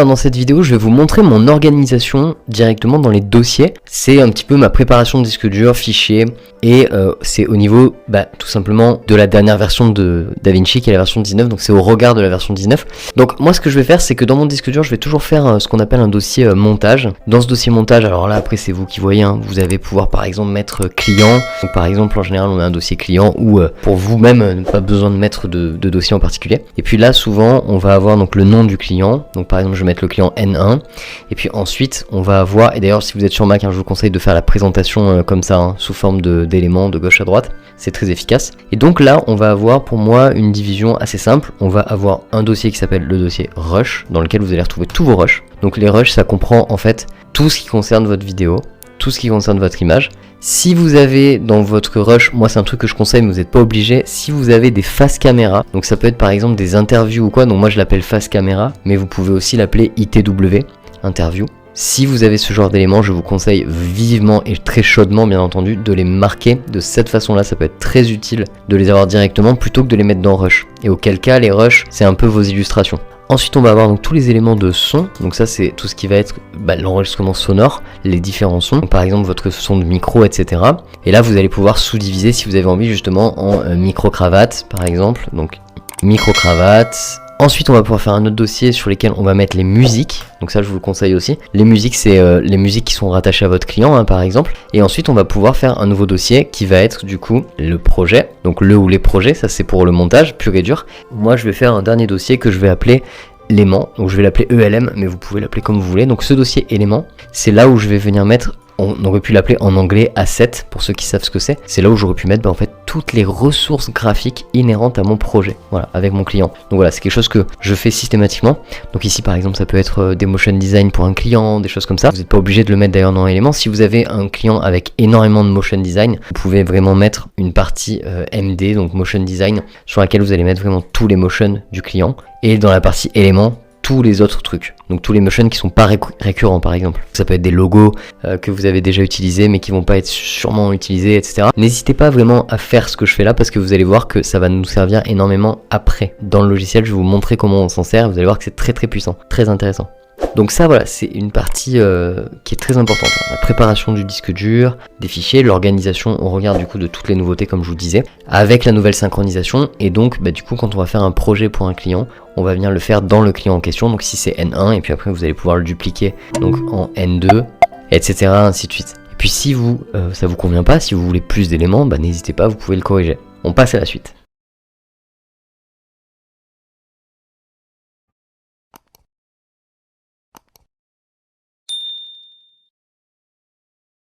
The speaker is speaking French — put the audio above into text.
alors dans cette vidéo, je vais vous montrer mon organisation directement dans les dossiers. C'est un petit peu ma préparation de disque dur, fichier, et c'est au niveau tout simplement de la dernière version de DaVinci qui est la version 19, donc c'est au regard de la version 19. Donc moi ce que je vais faire, c'est que dans mon disque dur, je vais toujours faire ce qu'on appelle un dossier montage. Dans ce dossier montage, alors là après c'est vous qui voyez, hein, vous allez pouvoir par exemple mettre client. Donc par exemple en général on a un dossier client ou pour vous-même pas besoin de mettre de dossier en particulier. Et puis là souvent on va avoir donc le nom du client, donc par exemple je vais mettre le client N1, et puis ensuite on va avoir, et d'ailleurs si vous êtes sur Mac, hein, je vous conseille de faire la présentation comme ça, hein, sous forme d'éléments de gauche à droite, c'est très efficace. Et donc là on va avoir pour moi une division assez simple. On va avoir un dossier qui s'appelle le dossier rush, dans lequel vous allez retrouver tous vos rushs. Donc les rushs, ça comprend en fait tout ce qui concerne votre vidéo, tout ce qui concerne votre image. Si vous avez dans votre rush, moi c'est un truc que je conseille mais vous n'êtes pas obligé, si vous avez des face caméra, donc ça peut être par exemple des interviews ou quoi, donc moi je l'appelle face caméra, mais vous pouvez aussi l'appeler ITW, interview. Si vous avez ce genre d'éléments, je vous conseille vivement et très chaudement bien entendu de les marquer de cette façon-là. Ça peut être très utile de les avoir directement plutôt que de les mettre dans Rush. Et auquel cas les Rush c'est un peu vos illustrations. Ensuite on va avoir donc tous les éléments de son, donc ça c'est tout ce qui va être l'enregistrement sonore, les différents sons, donc, par exemple votre son de micro, etc. Et là vous allez pouvoir sous-diviser si vous avez envie justement en micro-cravate par exemple, donc micro-cravate. Ensuite on va pouvoir faire un autre dossier sur lesquels on va mettre les musiques, donc ça je vous le conseille aussi. Les musiques c'est les musiques qui sont rattachées à votre client, hein, par exemple. Et ensuite on va pouvoir faire un nouveau dossier qui va être du coup le projet, donc le ou les projets, ça c'est pour le montage pur et dur. Moi je vais faire un dernier dossier que je vais appeler élément, donc je vais l'appeler ELM, mais vous pouvez l'appeler comme vous voulez. Donc ce dossier élément, c'est là où je vais venir mettre, on aurait pu l'appeler en anglais asset pour ceux qui savent ce que c'est. C'est là où j'aurais pu mettre en fait toutes les ressources graphiques inhérentes à mon projet, voilà, avec mon client. Donc voilà, c'est quelque chose que je fais systématiquement. Donc ici par exemple ça peut être des motion design pour un client, des choses comme ça. Vous n'êtes pas obligé de le mettre d'ailleurs dans éléments. Si vous avez un client avec énormément de motion design, vous pouvez vraiment mettre une partie MD, donc motion design, sur laquelle vous allez mettre vraiment tous les motions du client. Et dans la partie éléments, tous les autres trucs, donc tous les motions qui sont pas récurrents par exemple. Ça peut être des logos que vous avez déjà utilisés mais qui vont pas être sûrement utilisés, etc. N'hésitez pas vraiment à faire ce que je fais là parce que vous allez voir que ça va nous servir énormément après. Dans le logiciel, je vais vous montrer comment on s'en sert, vous allez voir que c'est très puissant, très intéressant. Donc ça voilà, c'est une partie qui est très importante, hein. La préparation du disque dur, des fichiers, l'organisation, on regarde du coup de toutes les nouveautés comme je vous disais, avec la nouvelle synchronisation, et donc du coup quand on va faire un projet pour un client, on va venir le faire dans le client en question, donc si c'est N1, et puis après vous allez pouvoir le dupliquer donc en N2, etc. ainsi de suite. Et puis si vous ça vous convient pas, si vous voulez plus d'éléments, n'hésitez pas, vous pouvez le corriger. On passe à la suite.